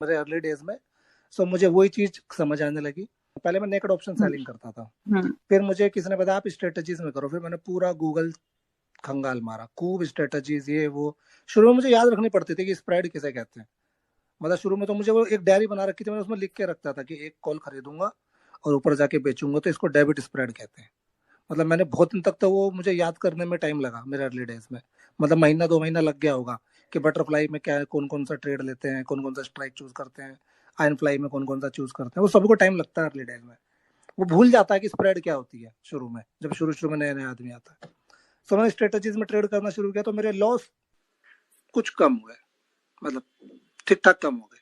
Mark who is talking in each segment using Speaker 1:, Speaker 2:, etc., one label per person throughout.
Speaker 1: मेरे early days में। सो मुझे वही चीज समझ आने लगी। पहले मैं नेकेड ऑप्शन सेलिंग करता था, फिर मुझे किसी ने बताया आप स्ट्रेटजीज में करो, फिर मैंने पूरा गूगल खंगाल मारा, खूब स्ट्रेटजीज ये वो। शुरू में मुझे याद रखनी पड़ती थी कि स्प्रेड किसे कहते हैं। मतलब शुरू में तो मुझे वो एक डायरी बना रखी थी, मैंने उसमें लिख के रखता था कि एक कॉल खरीदूंगा और ऊपर जाके बेचूंगा तो इसको डेबिट स्प्रेड कहते हैं। मतलब मैंने बहुत दिन तक तो वो मुझे याद करने में टाइम लगा मेरे अर्ली डेज में। मतलब महीना 2 महीना लग गया होगा कि बटरफ्लाई में क्या है, कौन कौन सा ट्रेड लेते हैं, कौन कौन सा स्ट्राइक चूज करते हैं, आयन फ्लाई में कौन कौन सा चूज करते हैं, वो सबको टाइम लगता है अर्ली डेज में। वो भूल जाता है कि स्प्रेड क्या होती है शुरू में, जब शुरू शुरू में नया नया आदमी आता है। तो मैंने स्ट्रेटेजीज में ट्रेड करना शुरू किया तो मेरे लॉस कुछ कम हुए, मतलब ठीक ठाक कम हो गए।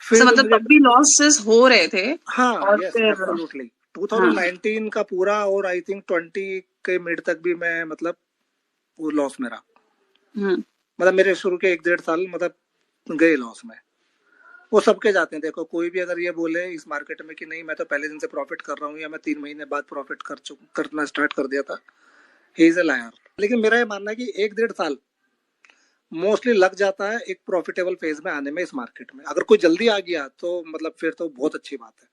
Speaker 2: फिर मतलब तब भी लॉसेस हो रहे थे।
Speaker 1: हाँ, यस एब्सोल्युटली। 2019 का पूरा और आई थिंक 20 के मिड तक भी मैं मतलब वो लॉस में रहा। मतलब मेरे शुरू के 1-1.5 साल मतलब गए लॉस में। वो सबके जाते हैं। देखो कोई भी अगर ये बोले इस मार्केट में कि नहीं मैं तो पहले दिन से प्रॉफिट कर रहा हूँ या मैं 3 महीने बाद प्रॉफिट करना स्टार्ट कर दिया था, ही इज अ लायर। लेकिन मेरा ये मानना है कि 1-1.5 साल मोस्टली लग जाता है एक प्रॉफिटेबल फेज में आने में इस मार्केट में। अगर कोई जल्दी आ गया तो मतलब फिर तो बहुत अच्छी बात है।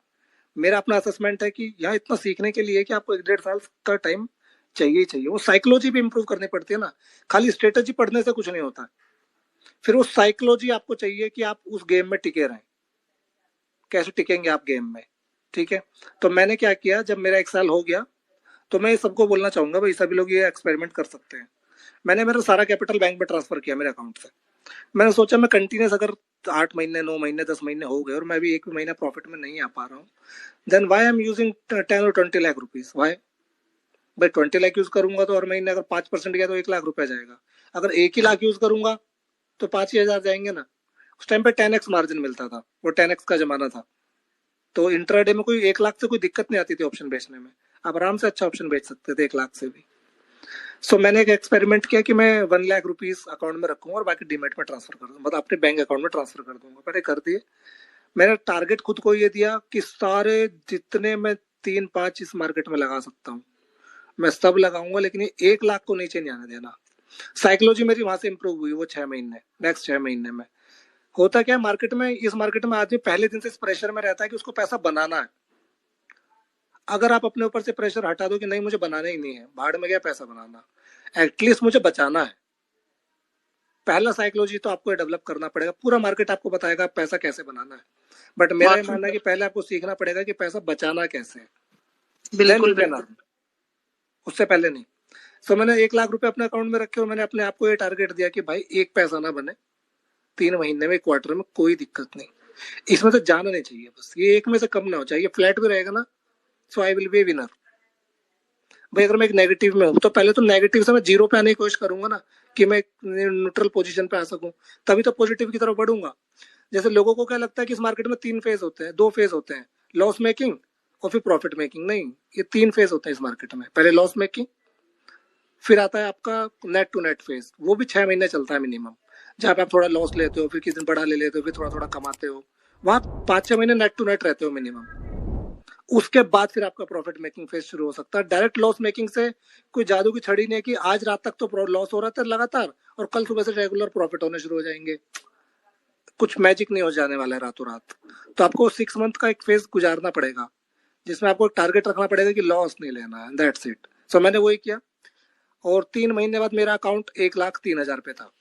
Speaker 1: मेरा अपना असेसमेंट है कि यहाँ इतना सीखने के लिए कि आपको 1-1.5 साल का टाइम चाहिए ही चाहिए। वो साइकोलॉजी भी इम्प्रूव करनी पड़ती है ना, खाली स्ट्रेटेजी पढ़ने से कुछ नहीं होता। फिर वो साइकोलॉजी आपको चाहिए कि आप उस गेम में टिके रहें। कैसे टिकेंगे आप गेम में, ठीक है। तो मैंने क्या किया, जब मेरा 1 साल हो गया तो मैं सबको बोलना चाहूंगा भाई सभी लोग ये एक्सपेरिमेंट कर सकते हैं। मैंने मेरा सारा कैपिटल बैंक में ट्रांसफर किया मेरे अकाउंट से। मैंने सोचा मैं कंटिन्यूस अगर 8 महीने 9 महीने 10 महीने हो गए और मैं भी एक भी महीना प्रॉफिट में नहीं आ पा रहा हूँ, then why I am using 10 और 20 लाख रुपीज। वाई भाई 20 लाख यूज करूंगा तो हर महीने अगर 5% गया तो 1 लाख रुपया जाएगा। अगर 1 ही लाख यूज करूंगा तो 5 ही हजार जाएंगे ना। उस टाइम पे 10x मार्जिन मिलता था, वो 10x का जमाना था। तो इंट्राडे में कोई 1 लाख से कोई दिक्कत नहीं आती थी ऑप्शन बेचने में। आप आराम से अच्छा ऑप्शन बेच सकते थे 1 लाख से भी। सो मैंने एक एक्सपेरिमेंट किया कि मैं 1 लाख रुपीज अकाउंट में रखूंगा और बाकी डीमेट में ट्रांसफर कर दूंगा, मतलब अपने बैंक अकाउंट में ट्रांसफर कर दूंगा। मैंने कर दिए। मैंने टारगेट खुद को ये दिया कि सारे जितने मैं 3-5 इस मार्केट में लगा सकता हूँ मैं सब लगाऊंगा, लेकिन ये 1 लाख को नीचे नहीं आने देना। साइकोलॉजी मेरी वहां से इंप्रूव हुई वो 6 महीने। नेक्स्ट 6 महीने में होता क्या मार्केट में, इस मार्केट में आदमी पहले दिन से इस प्रेशर में रहता है कि उसको पैसा बनाना है। अगर आप अपने ऊपर से प्रेशर हटा दो कि नहीं मुझे बनाना ही नहीं है, भाड़ में गया पैसा बनाना, एटलीस्ट मुझे बचाना है। पहला साइकोलॉजी तो आपको डेवलप करना पड़ेगा। पूरा मार्केट आपको बताएगा पैसा कैसे बनाना है, बट मेरा ये मानना है कि पहले आपको सीखना पड़ेगा कि पैसा बचाना कैसे है। बिल्कुल, उससे पहले नहीं। सो मैंने 1 लाख रुपए अपने अकाउंट में रखे और मैंने अपने आप को ये टारगेट दिया कि भाई एक पैसा ना बने 3 महीने में, क्वार्टर में, कोई दिक्कत नहीं। इसमें से जाना नहीं चाहिए, बस ये एक में से कम ना हो चाहिए। फ्लैट भी रहेगा ना, सो आई विल बी विनर। भाई अगर मैं एक नेगेटिव में हूँ तो पहले तो नेगेटिव से मैं 0 पे आने की कोशिश करूंगा ना, कि मैं न्यूट्रल पोजीशन पे आ सकूं, तभी तो पॉजिटिव की तरफ बढ़ूंगा। जैसे लोगों को क्या लगता है कि इस मार्केट में 3 फेज होते हैं, 2 फेज होते हैं, लॉस मेकिंग और फिर प्रॉफिट मेकिंग। नहीं, ये 3 फेज होते हैं इस मार्केट में। पहले लॉस मेकिंग, फिर आता है आपका नेट टू नेट फेज, वो भी 6 महीने चलता है मिनिमम, जहाँ पे आप थोड़ा लॉस लेते हो, फिर किसी दिन बड़ा ले लेते हो, फिर थोड़ा थोड़ा कमाते हो। वहां 5-6 महीने नेट टू नेट रहते हो मिनिमम। उसके बाद फिर आपका प्रॉफिट मेकिंग फेज शुरू हो सकता है। डायरेक्ट लॉस मेकिंग से कोई जादू की छड़ी नहीं है कि आज रात तक तो लॉस हो रहा था लगातार और कल सुबह से रेगुलर प्रॉफिट होने शुरू हो जाएंगे। कुछ मैजिक नहीं हो जाने वाला है रातों रात। तो आपको 6 मंथ का एक फेज गुजारना पड़ेगा जिसमें आपको एक टारगेट रखना पड़ेगा कि लॉस नहीं लेना है, दैट्स इट। सो मैंने वही किया और 3 महीने बाद मेरा अकाउंट 1,03,000 पे था।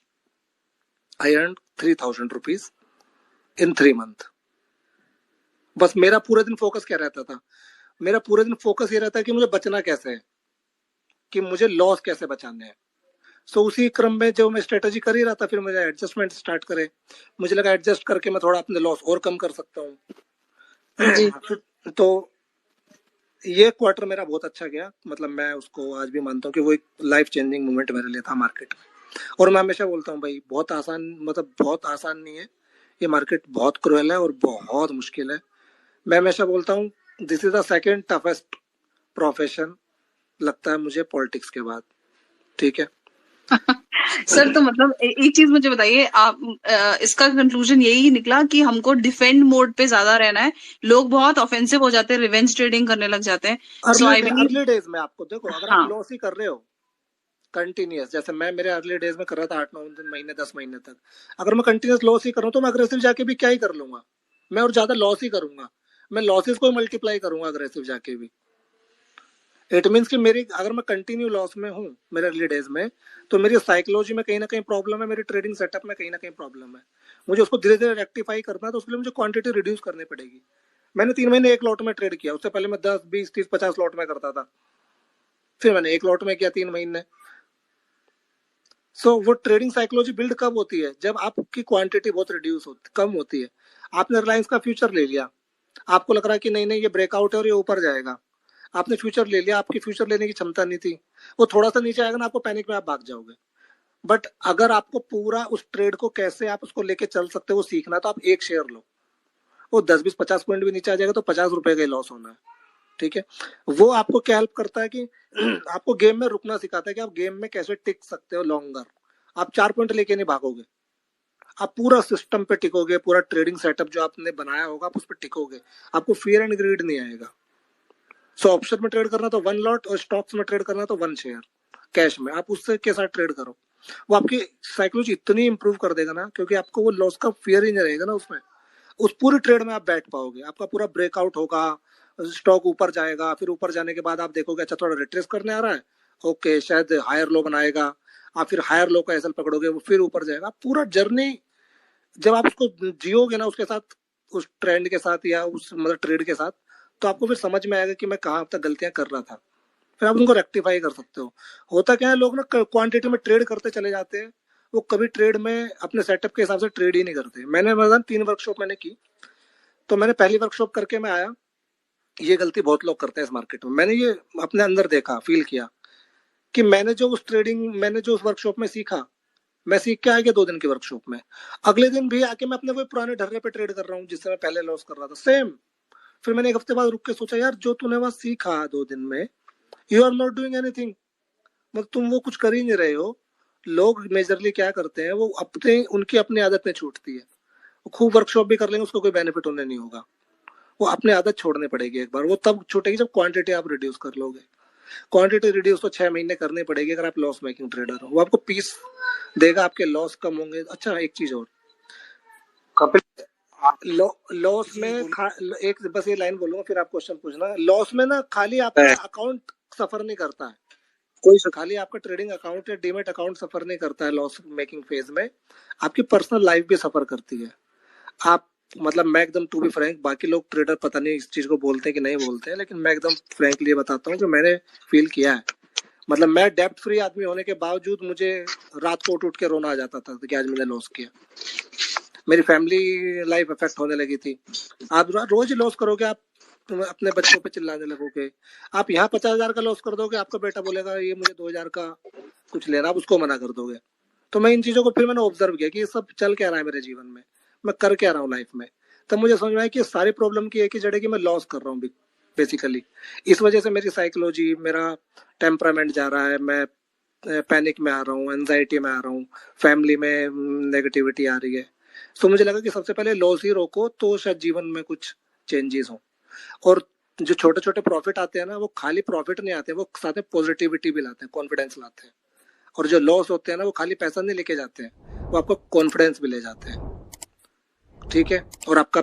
Speaker 1: I earn 3,000 rupees in 3 month. बस मेरा पूरे दिन फोकस क्या रहता था, मेरा पूरे दिन फोकस ये रहता है कि मुझे बचना कैसे है, कि मुझे लॉस कैसे बचाने हैं। सो उसी क्रम में जो मैं स्ट्रेटेजी कर ही रहा था, फिर मुझे एडजस्टमेंट स्टार्ट करे। मुझे लगा एडजस्ट करके मैं थोड़ा अपने लॉस और कम कर सकता हूँ। तो ये क्वार्टर मेरा बहुत अच्छा गया। मतलब मैं उसको आज भी मानता हूँ कि वो एक लाइफ चेंजिंग मोमेंट मेरे लिए था मार्केट में। और मैं हमेशा बोलता हूँ भाई बहुत आसान, मतलब बहुत आसान नहीं है ये मार्केट, बहुत क्रूएल है और बहुत मुश्किल है। मैं हमेशा बोलता हूँ this is the second toughest profession लगता है मुझे पॉलिटिक्स के बाद, ठीक है।
Speaker 2: सर तो मतलब एक चीज मुझे बताइए, आप इसका कंक्लूजन यही निकला कि हमको डिफेंड मोड पे ज्यादा रहना है। लोग बहुत ऑफेंसिव हो जाते हैं, रिवेंज ट्रेडिंग करने लग जाते हैं।
Speaker 1: अर्ली डेज में आपको देखो अगर
Speaker 2: हाँ,
Speaker 1: आप लॉस ही कर रहे हो कंटिन्यूस, जैसे मैं मेरे अर्ली डेज में कर रहा था 8-9 महीने 10 महीने तक, अगर मैं कंटिन्यूस लॉस ही कर रहा हूँ तो मैं अग्रेसिव जाके भी क्या ही कर लूंगा, मैं और ज्यादा लॉस ही करूंगा, मैं लॉसेस को मल्टीप्लाई करूंगा अग्रेसिव जाके भी। इट मीन्स कि मेरी अगर मैं कंटिन्यू लॉस में हूँ मेरे अर्ली डेज में, तो मेरी साइकोलॉजी में कहीं ना कहीं प्रॉब्लम है, मेरी ट्रेडिंग सेटअप में कहीं ना कहीं प्रॉब्लम है, मुझे उसको धीरे धीरे रेक्टिफाई करना है, तो उसके लिए मुझे क्वांटिटी रिड्यूस करनी पड़ेगी। मैंने 3 महीने एक लॉट में ट्रेड किया, उससे पहले मैं 10, 20, 30, 50 लॉट में करता था, फिर मैंने एक लॉट में किया 3 महीने। सो वो ट्रेडिंग साइकोलॉजी बिल्ड कब होती है, जब आपकी क्वांटिटी बहुत रिड्यूस होती कम होती है। आपने रिलायंस का फ्यूचर ले लिया, आपको लग रहा है कि नहीं नहीं ये ब्रेकआउट है और ये ऊपर जाएगा, आपने फ्यूचर ले लिया, आपकी फ्यूचर लेने की क्षमता नहीं थी, वो थोड़ा सा नीचे आएगा ना, आपको पैनिक में आप भाग जाओगे। बट अगर आपको पूरा उस ट्रेड को कैसे आप उसको लेके चल सकते हो वो सीखना, तो आप एक शेयर लो, वो 10, 20, 50 पॉइंट भी नीचे आ जाएगा तो 50 रुपए का ही लॉस होना है, ठीक है। वो आपको क्या हेल्प करता है कि आपको गेम में रुकना सिखाता है कि आप गेम में कैसे टिक सकते हो लॉन्गर। आप 4 पॉइंट लेके नहीं भागोगे, आप पूरा सिस्टम पे टिकोगे, पूरा ट्रेडिंग सेटअप जो आपने बनाया होगा आप उस पर टिकोगे, आपको फियर एंड ग्रीड नहीं आएगा। सो ऑप्शन में ट्रेड करना तो 1 लॉट, और स्टॉक्स में ट्रेड करना तो 1 शेयर कैश में, आप उससे के साथ ट्रेड करो, वो आपकी साइकोलॉजी इतनी इंप्रूव कर देगा ना, क्योंकि आपको वो लॉस का फियर ही नहीं रहेगा ना उसमें, उस पूरी ट्रेड में आप बैठ पाओगे, आपका पूरा ब्रेकआउट होगा, स्टॉक ऊपर जाएगा, फिर ऊपर जाने के बाद आप देखोगे अच्छा थोड़ा रिट्रेस करने आ रहा है, ओके शायद हायर लो बनाएगा, आप फिर हायर लो का एसएल पकड़ोगे, वो फिर ऊपर जाएगा। पूरा जर्नी जब आप उसको जियोगे ना उसके साथ, उस ट्रेंड के साथ या उस मतलब ट्रेड के साथ, तो आपको फिर समझ में आएगा कि मैं कहाँ तक गलतियां कर रहा था, फिर आप उनको रेक्टिफाई कर सकते हो। होता क्या है, लोग ना क्वांटिटी में ट्रेड करते चले जाते हैं, वो कभी ट्रेड में अपने सेटअप के हिसाब से ट्रेड ही नहीं करते। मैंने मतलब 3 वर्कशॉप मैंने की, तो मैंने पहली वर्कशॉप करके मैं आया, ये गलती बहुत लोग करते हैं इस मार्केट में, मैंने ये अपने अंदर देखा, फील किया कि मैंने जो उस वर्कशॉप में सीखा, मैं सीख के आ गया 2 दिन की वर्कशॉप में, अगले दिन भी आके मैं अपने वो पुराने ढर्रे पे ट्रेड कर रहा हूँ जिससे मैं पहले लॉस कर रहा था, सेम। फिर मैंने एक हफ्ते बाद रुक के सोचा, यार जो तूने वहां सीखा 2 दिन में, you are not doing anything, मतलब तुम वो कुछ कर ही नहीं रहे हो। लोग मेजरली क्या करते हैं, वो उनकी अपनी आदत में छूटती है, वो खूब वर्कशॉप भी कर लेंगे उसको कोई बेनिफिट होने नहीं होगा, वो अपनी आदत छोड़नी पड़ेगी एक बार, वो तब छूटेगी जब क्वांटिटी आप रिड्यूस कर लोगे। क्वांटिटी रिड्यूस तो 6 महीने करनी पड़ेगी अगर आप लॉस मेकिंग ट्रेडर हो, वो आपको पीस देगा, आपके लॉस कम होंगे। अच्छा एक चीज और कपिल, लॉस में एक बस ये लाइन बोलूंगा फिर आप क्वेश्चन पूछना, लॉस में ना खाली आपका अकाउंट सफर नहीं करता है, खाली आपका ट्रेडिंग अकाउंट या डीमेट अकाउंट सफर नहीं करता है लॉस मेकिंग फेज में, आपकी पर्सनल लाइफ भी सफर करती है। आप मतलब मैं एकदम टू बी फ्रैंक, बाकी लोग ट्रेडर पता नहीं इस चीज को बोलते हैं कि नहीं बोलते हैं, लेकिन मैं एकदम फ्रैंकली बताता हूँ कि मैंने फील किया है। मतलब मैं डेप्ट फ्री आदमी होने के बावजूद मुझे रात को उठ के रोना आ जाता था कि आज मैंने लॉस किया, मेरी फैमिली लाइफ इफेक्ट होने लगी थी। आप रोज लॉस करोगे, आप अपने बच्चों पे चिल्लाने लगोगे, आप यहाँ 50,000 का लॉस कर दोगे, आपका बेटा बोलेगा ये मुझे 2,000 का कुछ लेना, आप उसको मना कर दोगे। तो मैं इन चीजों को फिर मैंने ऑब्जर्व किया कि ये सब चल क्या रहा है मेरे जीवन में, मैं कर क्या रहा हूँ लाइफ में। तब मुझे समझ में आया कि सारी प्रॉब्लम की एक ही जड़ है कि मैं लॉस कर रहा हूँ बेसिकली, इस वजह से मेरी साइकोलॉजी, मेरा टेम्परामेंट जा रहा है, मैं पैनिक में आ रहा हूँ, एंजाइटी में आ रहा हूँ, फैमिली में नेगेटिविटी आ रही है। तो मुझे लगा कि सबसे पहले लॉस ही रोको तो शायद जीवन में कुछ चेंजेस हो। और जो छोटे छोटे प्रॉफिट आते हैं ना, वो खाली प्रॉफिट नहीं आते, वो साथ में पॉजिटिविटी भी लाते हैं, कॉन्फिडेंस लाते हैं। और जो लॉस होते हैं ना, वो खाली पैसा नहीं लेके जाते हैं, वो आपको कॉन्फिडेंस भी ले जाते हैं, ठीक है। और आपका